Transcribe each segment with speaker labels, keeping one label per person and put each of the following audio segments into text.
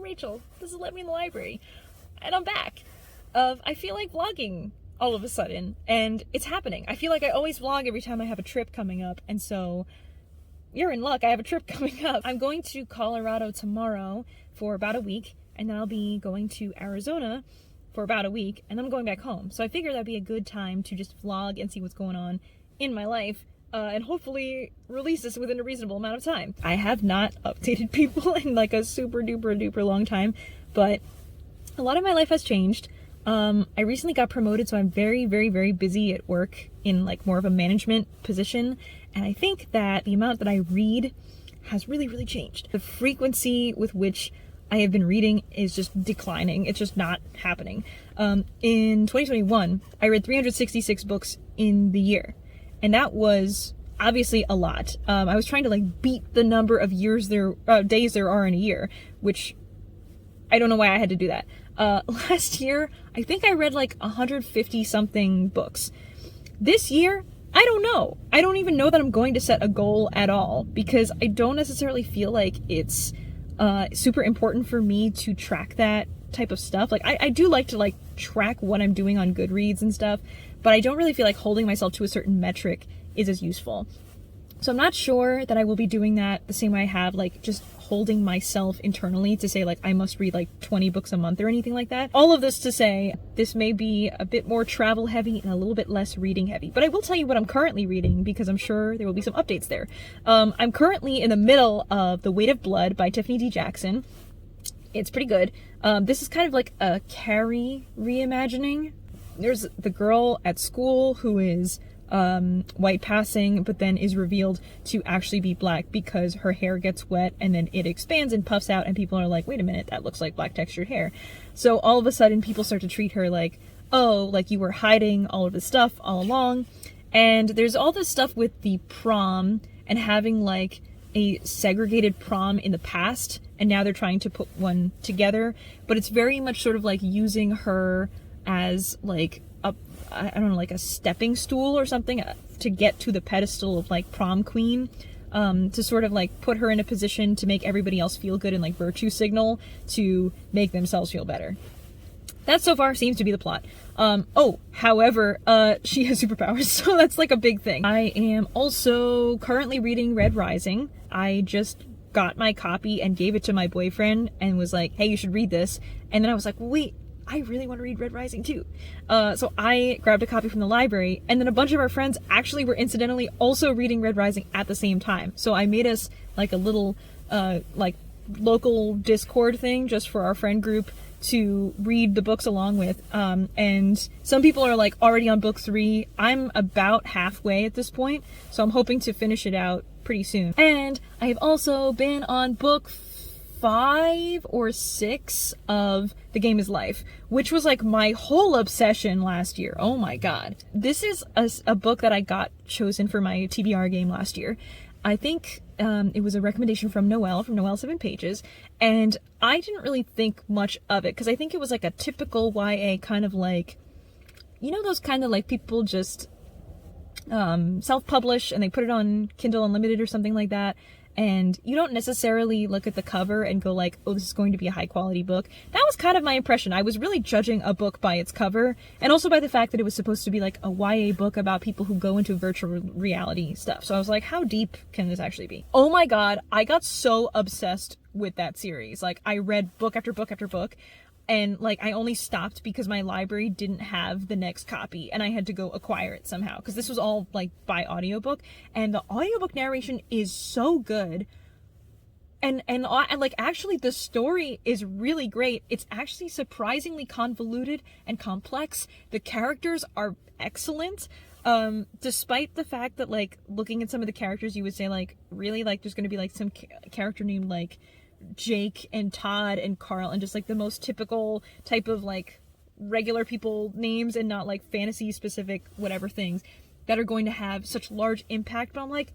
Speaker 1: Rachel, this is Let Me in the Library. And I'm back. I feel like vlogging all of a sudden, and it's happening. I feel like I always vlog every time I have a trip coming up, and so you're in luck, I have a trip coming up. I'm going to Colorado tomorrow for about a week, and then I'll be going to Arizona for about a week, and then I'm going back home. So I figured that'd be a good time to just vlog and see what's going on in my life, and hopefully release this within a reasonable amount of time. I have not updated people in like a super duper long time, but a lot of my life has changed. I recently got promoted, so I'm very busy at work in like more of a management position, and I think that the amount that I read has really changed. The frequency with which I have been reading is just declining. It's just not happening. In 2021, I read 366 books in the year, and that was obviously a lot. I was trying to like beat the number of days there are in a year, which I don't know why I had to do that. Last year, I think I read like 150 something books. This year, I don't know. I don't even know that I'm going to set a goal at all, because I don't necessarily feel like it's super important for me to track that type of stuff. Like I do like to like track what I'm doing on Goodreads and stuff, but I don't really feel like holding myself to a certain metric is as useful. So I'm not sure that I will be doing that the same way I have, like just holding myself internally to say like I must read like 20 books a month or anything like that. All of this to say, this may be a bit more travel heavy and a little bit less reading heavy, but I will tell you what I'm currently reading, because I'm sure there will be some updates there. I'm currently in the middle of The Weight of Blood by Tiffany D. Jackson. It's pretty good. This is kind of like a Carrie reimagining. There's the girl at school who is white passing, but then is revealed to actually be black because her hair gets wet and then it expands and puffs out, and people are like, wait a minute, that looks like black textured hair. So all of a sudden people start to treat her like, oh, like you were hiding all of this stuff all along. And there's all this stuff with the prom and having like a segregated prom in the past, and now they're trying to put one together, but it's very much sort of like using her as like I don't know, like a stepping stool or something to get to the pedestal of like prom queen, to sort of like put her in a position to make everybody else feel good and like virtue signal to make themselves feel better. That so far seems to be the plot. However, she has superpowers, so that's like a big thing. I am also currently reading Red Rising. I just got my copy and gave it to my boyfriend and was like, hey, you should read this. And then I was like, wait, I really want to read Red Rising too. So I grabbed a copy from the library, and then a bunch of our friends actually were incidentally also reading Red Rising at the same time. So I made us like a little like local Discord thing just for our friend group to read the books along with. And some people are like already on book 3. I'm about halfway at this point, so I'm hoping to finish it out pretty soon. And I have also been on book 5 or 6 of The Game is Life, which was like my whole obsession last year. Oh my god. This is a book that I got chosen for my TBR game last year. I think it was a recommendation from Noelle 7 Pages, and I didn't really think much of it because I think it was like a typical YA kind of like, you know, those kind of like people just self-publish and they put it on Kindle Unlimited or something like that, and you don't necessarily look at the cover and go like, oh, this is going to be a high quality book. That was kind of my impression. I was really judging a book by its cover, and also by the fact that it was supposed to be like a YA book about people who go into virtual reality stuff. So I was like, how deep can this actually be? Oh my god, I got so obsessed with that series. Like, I read book after book after book, and like I only stopped because my library didn't have the next copy and I had to go acquire it somehow, because this was all like by audiobook, and the audiobook narration is so good, and like actually the story is really great. It's actually surprisingly convoluted and complex. The characters are excellent, despite the fact that like looking at some of the characters you would say like, really, like there's gonna be like some character named like Jake and Todd and Carl, and just like the most typical type of like regular people names and not like fantasy specific whatever things that are going to have such large impact. But I'm like,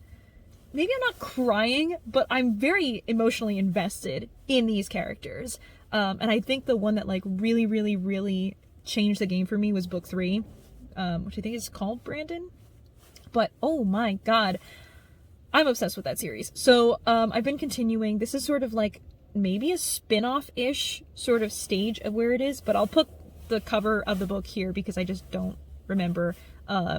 Speaker 1: maybe I'm not crying, but I'm very emotionally invested in these characters. And I think the one that like really changed the game for me was book 3, which I think is called Brandon. But oh my god, I'm obsessed with that series. So I've been continuing. This is sort of like maybe a spin-off-ish sort of stage of where it is, but I'll put the cover of the book here because I just don't remember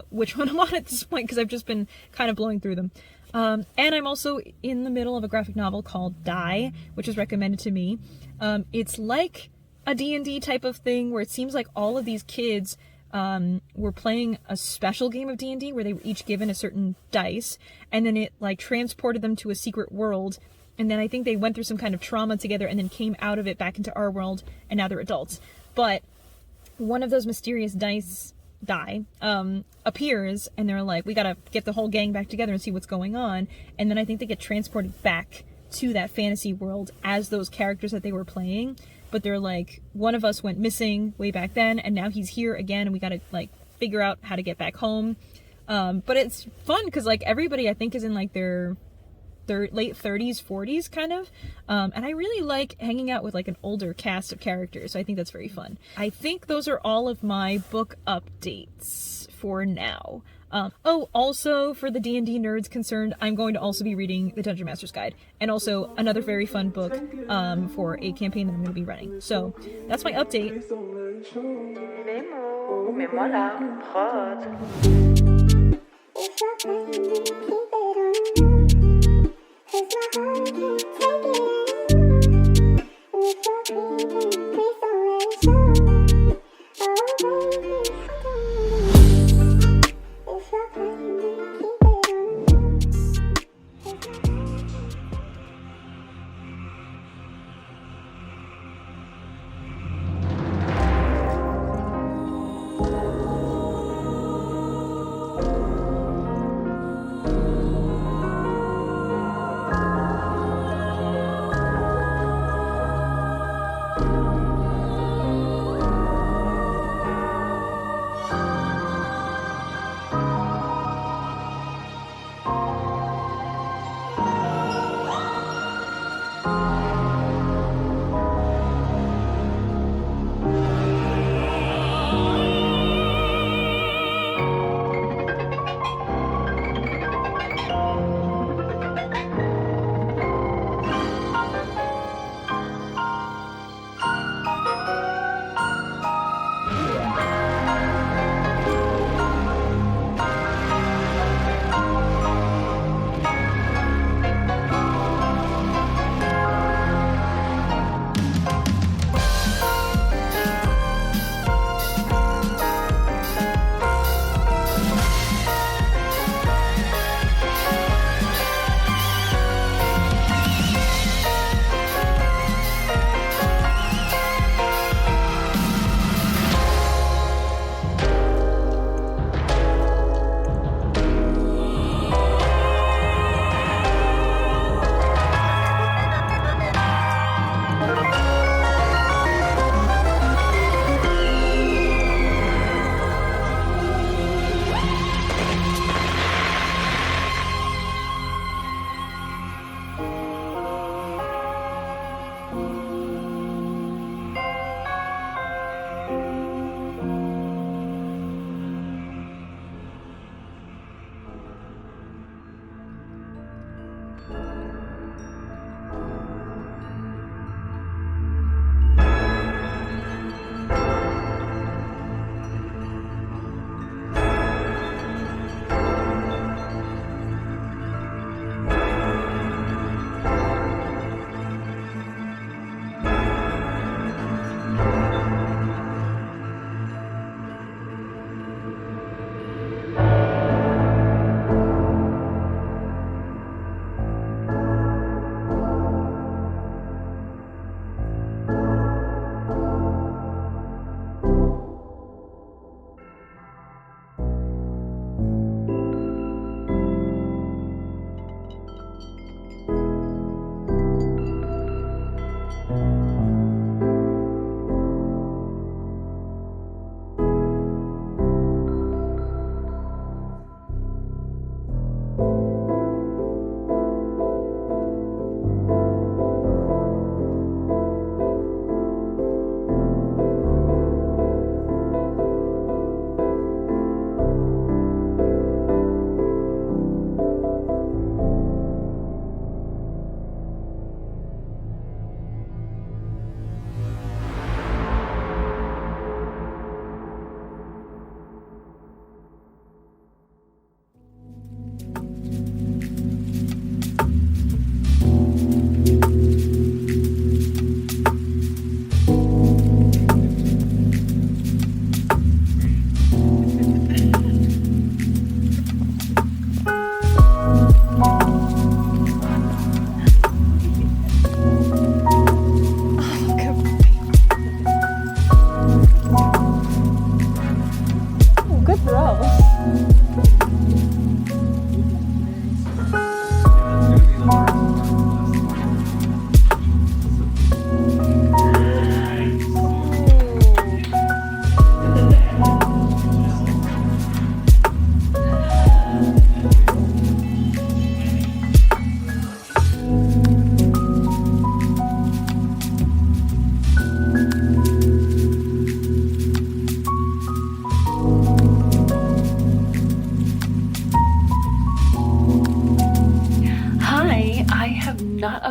Speaker 1: which one I'm on at this point because I've just been kind of blowing through them. And I'm also in the middle of a graphic novel called Die, which was recommended to me. It's like a D&D type of thing where it seems like all of these kids were playing a special game of D&D where they were each given a certain dice, and then it like transported them to a secret world, and then I think they went through some kind of trauma together and then came out of it back into our world, and now they're adults. But one of those mysterious die appears, and they're like, we gotta get the whole gang back together and see what's going on, and then I think they get transported back to that fantasy world as those characters that they were playing, but they're like, one of us went missing way back then, and now he's here again, and we gotta like figure out how to get back home. But it's fun because like everybody I think is in like their late 30s, 40s kind of, and I really like hanging out with like an older cast of characters, so I think that's very fun. I think those are all of my book updates for now. Also for the D&D nerds concerned, I'm going to also be reading the Dungeon Master's Guide, and also another very fun book for a campaign that I'm going to be running. So that's my update.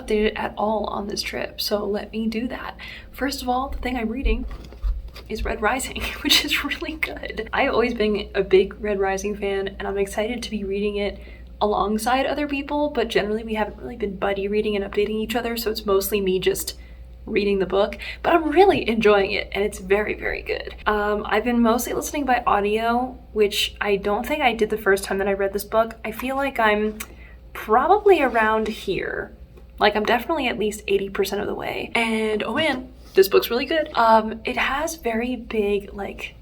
Speaker 2: updated at all on this trip, so let me do that. First of all, the thing I'm reading is Red Rising, which is really good. I've always been a big Red Rising fan, and I'm excited to be reading it alongside other people, but generally we haven't really been buddy reading and updating each other, so it's mostly me just reading the book, but I'm really enjoying it, and it's very, very good. I've been mostly listening by audio, which I don't think I did the first time that I read this book. I feel like I'm probably around here. Like, I'm definitely at least 80% of the way, and oh man, this book's really good. It has very big, like,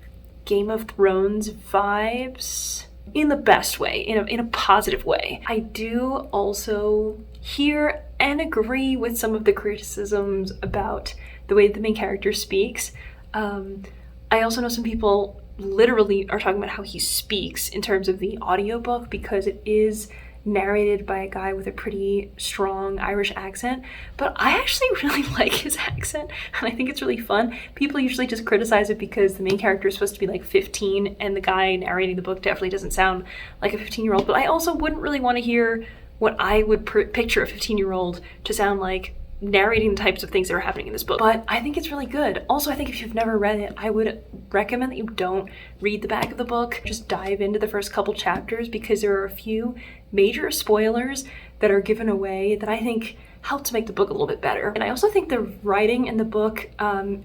Speaker 2: Game of Thrones vibes in the best way, in a positive way. I do also hear and agree with some of the criticisms about the way the main character speaks. I also know some people literally are talking about how he speaks in terms of the audiobook, because it is narrated by a guy with a pretty strong Irish accent, but I actually really like his accent, and I think it's really fun. People usually just criticize it because the main character is supposed to be like 15, and the guy narrating the book definitely doesn't sound like a 15-year-old, but I also wouldn't really want to hear what I would picture a 15-year-old to sound like narrating the types of things that are happening in this book. But I think it's really good. Also, I think if you've never read it, I would recommend that you don't read the back of the book. Just dive into the first couple chapters, because there are a few major spoilers that are given away that I think help to make the book a little bit better. And I also think the writing in the book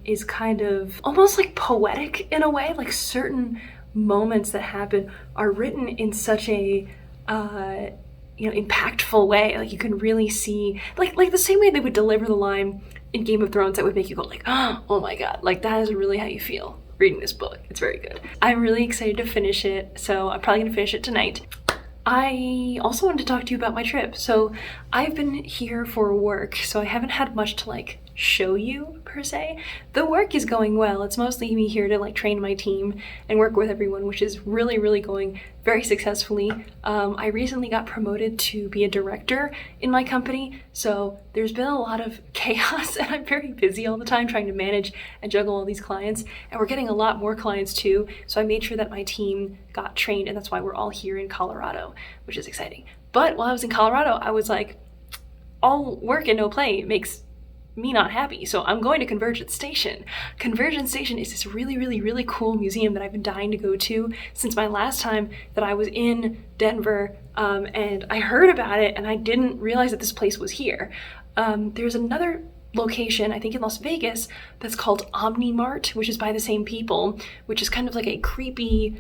Speaker 2: is kind of almost like poetic in a way. Like, certain moments that happen are written in such a impactful way. Like, you can really see, like the same way they would deliver the line in Game of Thrones that would make you go like, oh my god, like that is really how you feel reading this book. It's very good. I'm really excited to finish it, so I'm probably gonna finish it tonight. I also wanted to talk to you about my trip. So I've been here for work, so I haven't had much to like show you per se. The work is going well. It's mostly me here to like train my team and work with everyone, which is really, really going very successfully. I recently got promoted to be a director in my company, so there's been a lot of chaos, and I'm very busy all the time trying to manage and juggle all these clients, and we're getting a lot more clients too, so I made sure that my team got trained, and that's why we're all here in Colorado, which is exciting. But while I was in Colorado, I was like, all work and no play makes me not happy, so I'm going to Convergence Station. Convergence Station is this really, really, really cool museum that I've been dying to go to since my last time that I was in Denver, and I heard about it and I didn't realize that this place was here. There's another location, I think in Las Vegas, that's called Omni-Mart, which is by the same people, which is kind of like a creepy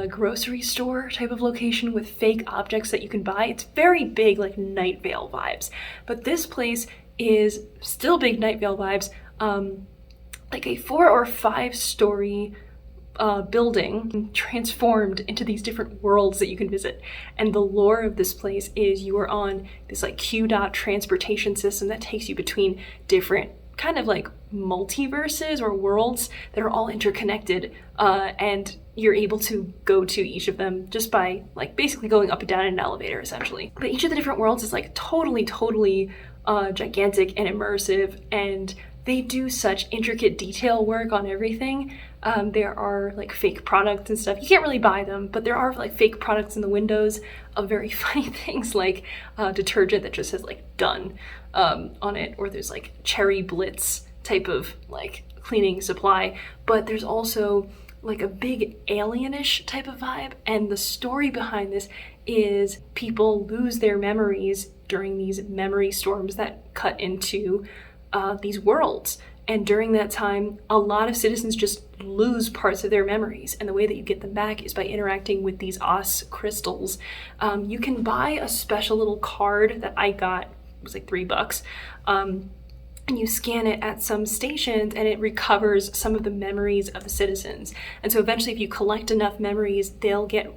Speaker 2: grocery store type of location with fake objects that you can buy. It's very big, like Night Vale vibes, but this place is still big Night Vale vibes, like a 4 or 5 story building transformed into these different worlds that you can visit. And the lore of this place is you are on this like Q-dot transportation system that takes you between different kind of like multiverses or worlds that are all interconnected, and you're able to go to each of them just by like basically going up and down in an elevator essentially. But each of the different worlds is like totally gigantic and immersive, and they do such intricate detail work on everything. There are like fake products and stuff. You can't really buy them, but there are like fake products in the windows of very funny things, like detergent that just says like done on it, or there's like cherry blitz type of like cleaning supply. But there's also like a big alienish type of vibe, and the story behind this is people lose their memories during these memory storms that cut into these worlds. And during that time, a lot of citizens just lose parts of their memories. And the way that you get them back is by interacting with these OS crystals. You can buy a special little card that I got, it was like $3. And you scan it at some stations and it recovers some of the memories of the citizens. And so eventually if you collect enough memories, they'll get,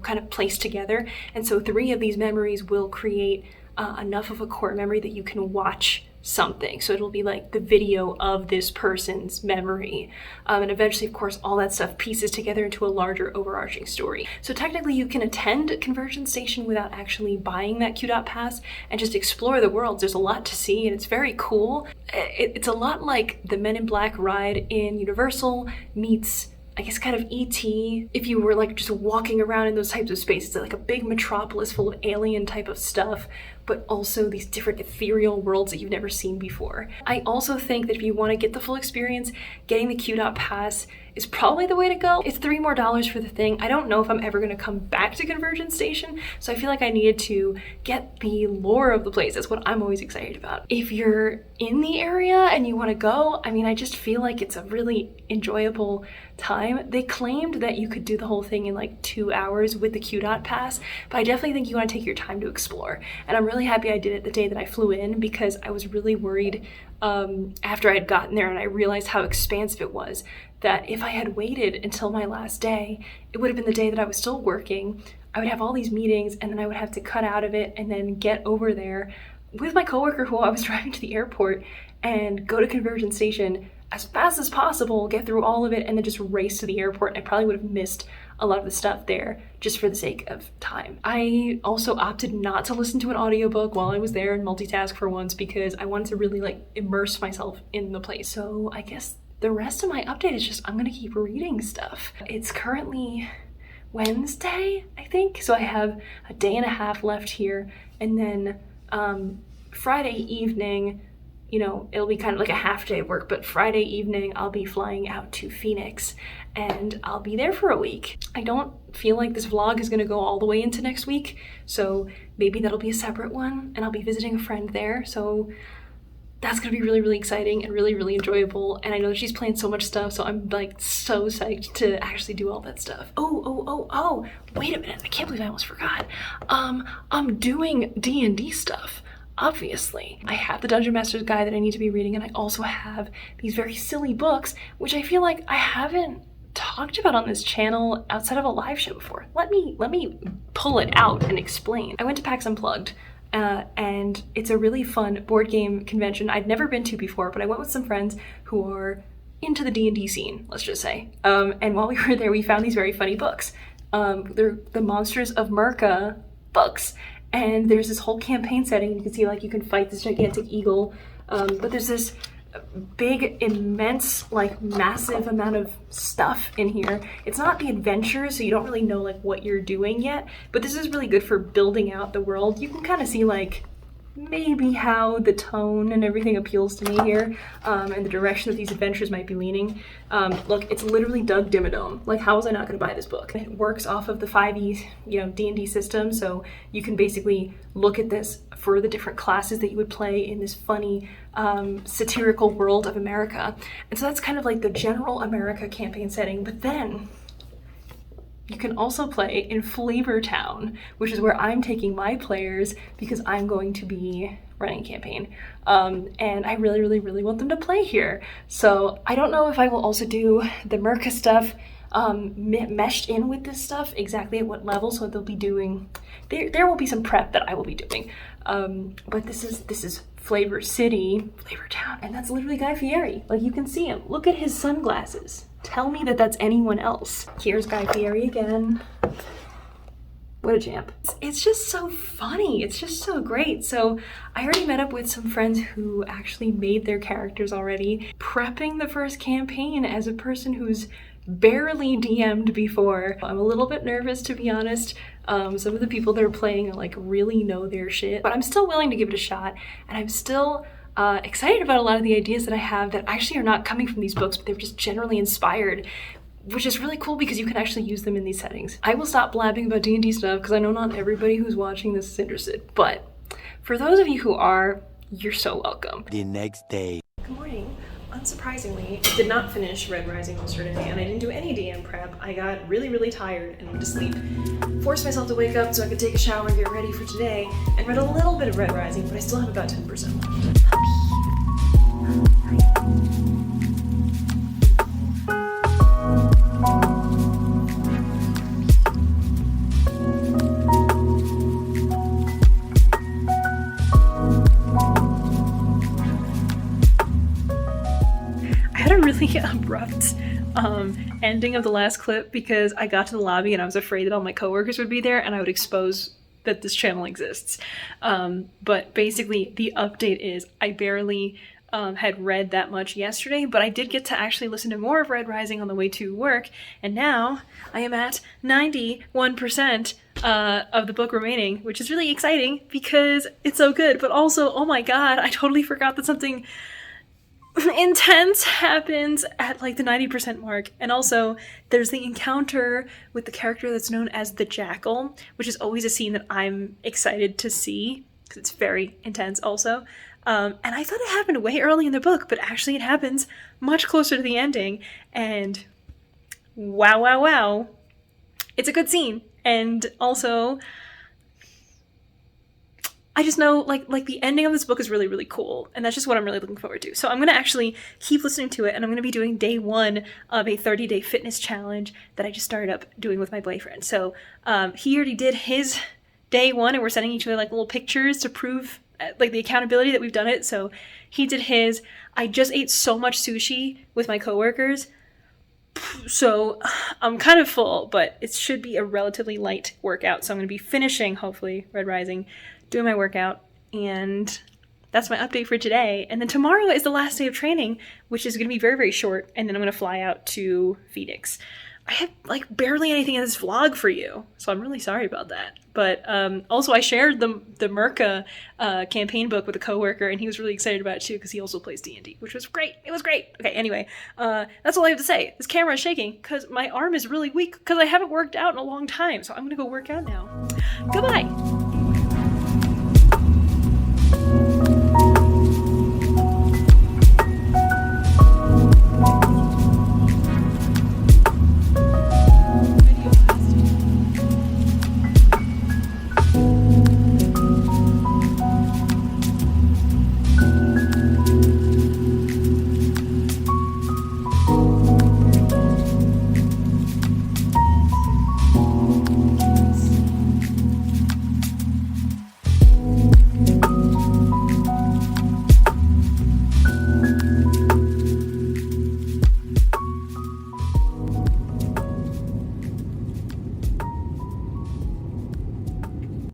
Speaker 2: kind of placed together. And so 3 of these memories will create enough of a core memory that you can watch something. So it'll be like the video of this person's memory. And eventually, of course, all that stuff pieces together into a larger overarching story. So technically you can attend Convergence Station without actually buying that Q-Dot pass and just explore the worlds. There's a lot to see and it's very cool. It's a lot like the Men in Black ride in Universal meets, I guess, kind of E.T. if you were like just walking around in those types of spaces. It's like a big metropolis full of alien type of stuff but also these different ethereal worlds that you've never seen before. I also think that if you want to get the full experience, getting the Q Dot Pass is probably the way to go. It's $3 more for the thing. I don't know if I'm ever going to come back to Convergence Station, so I feel like I needed to get the lore of the place. That's what I'm always excited about. If you're in the area and you want to go, I mean, I just feel like it's a really enjoyable time. They claimed that you could do the whole thing in like 2 hours with the Q Dot Pass, but I definitely think you want to take your time to explore. And I'm really happy I did it the day that I flew in, because I was really worried after I had gotten there and I realized how expansive it was, that if I had waited until my last day, it would have been the day that I was still working. I would have all these meetings, and then I would have to cut out of it and then get over there with my coworker who I was driving to the airport and go to Convergence Station as fast as possible, get through all of it, and then just race to the airport. And I probably would have missed a lot of the stuff there just for the sake of time. I also opted not to listen to an audiobook while I was there and multitask for once, because I wanted to really like immerse myself in the place. So I guess the rest of my update is just I'm gonna keep reading stuff. It's currently Wednesday, I think, so I have a day and a half left here, and then Friday evening, you know, it'll be kind of like a half day of work, but Friday evening I'll be flying out to Phoenix and I'll be there for a week. I don't feel like this vlog is gonna go all the way into next week, so maybe that'll be a separate one, and I'll be visiting a friend there, so that's gonna be really, really exciting and really, really enjoyable. And I know that she's planned so much stuff, so I'm like so psyched to actually do all that stuff. Oh, wait a minute, I can't believe I almost forgot. I'm doing D&D stuff. Obviously, I have the Dungeon Master's Guide that I need to be reading, and I also have these very silly books, which I feel like I haven't talked about on this channel outside of a live show before. Let me pull it out and explain. I went to PAX Unplugged, and it's a really fun board game convention I'd never been to before, but I went with some friends who are into the D&D scene, let's just say. And while we were there, we found these very funny books. They're the Monsters of Merca books. And there's this whole campaign setting. You can see like you can fight this gigantic eagle, but there's this big, immense, like massive amount of stuff in here. It's not the adventure, so you don't really know like what you're doing yet, but this is really good for building out the world. You can kind of see like maybe how the tone and everything appeals to me here, and the direction that these adventures might be leaning. Look, it's literally Doug Dimmadome. Like, how was I not going to buy this book? It works off of the 5e, you know, D&D system, so you can basically look at this for the different classes that you would play in this funny, satirical world of America. And so that's kind of like the general America campaign setting, but then you can also play in Flavor Town, which is where I'm taking my players because I'm going to be running a campaign. And I really, really, really want them to play here. So I don't know if I will also do the Merca stuff meshed in with this stuff exactly at what level, so they'll be doing, there will be some prep that I will be doing. But this is Flavor City, Flavor Town, and that's literally Guy Fieri. Like, you can see him. Look at his sunglasses. Tell me that that's anyone else. Here's Guy Fieri again. What a champ. It's just so funny. It's just so great. So I already met up with some friends who actually made their characters already. Prepping the first campaign as a person who's barely DM'd before. I'm a little bit nervous, to be honest. Some of the people that are playing like really know their shit, but I'm still willing to give it a shot, and I'm still excited about a lot of the ideas that I have that actually are not coming from these books, but they're just generally inspired, which is really cool because you can actually use them in these settings. I will stop blabbing about D&D stuff because I know not everybody who's watching this is interested, but for those of you who are, you're so welcome.
Speaker 3: The next day.
Speaker 2: Good morning. Unsurprisingly, I did not finish Red Rising yesterday, and I didn't do any DM prep. I got really, really tired and went to sleep. Forced myself to wake up so I could take a shower and get ready for today, and read a little bit of Red Rising, but I still have about 10% left. Really abrupt ending of the last clip because I got to the lobby and I was afraid that all my coworkers would be there and I would expose that this channel exists. But basically the update is I barely had read that much yesterday, but I did get to actually listen to more of Red Rising on the way to work, and now I am at 91% of the book remaining, which is really exciting because it's so good. But also, oh my god, I totally forgot that something intense happens at like the 90% mark. And also, there's the encounter with the character that's known as the Jackal, which is always a scene that I'm excited to see because it's very intense also. And I thought it happened way early in the book, but actually it happens much closer to the ending. And wow, wow, wow. It's a good scene. And also, I just know, like the ending of this book is really, really cool. And that's just what I'm really looking forward to. So I'm going to actually keep listening to it. And I'm going to be doing day 1 of a 30-day fitness challenge that I just started up doing with my boyfriend. So he already did his day 1, and we're sending each other like little pictures to prove like the accountability that we've done it. So he did his. I just ate so much sushi with my coworkers, so I'm kind of full, but it should be a relatively light workout. So I'm going to be finishing, hopefully, Red Rising, doing my workout, and that's my update for today. And then tomorrow is the last day of training, which is going to be very, very short, and then I'm going to fly out to Phoenix. I have like barely anything in this vlog for you, so I'm really sorry about that. But also I shared the Merca campaign book with a coworker, and he was really excited about it too because he also plays D&D, which was great. It was great. Okay, anyway, that's all I have to say. This camera is shaking because my arm is really weak because I haven't worked out in a long time, so I'm gonna go work out now. Goodbye.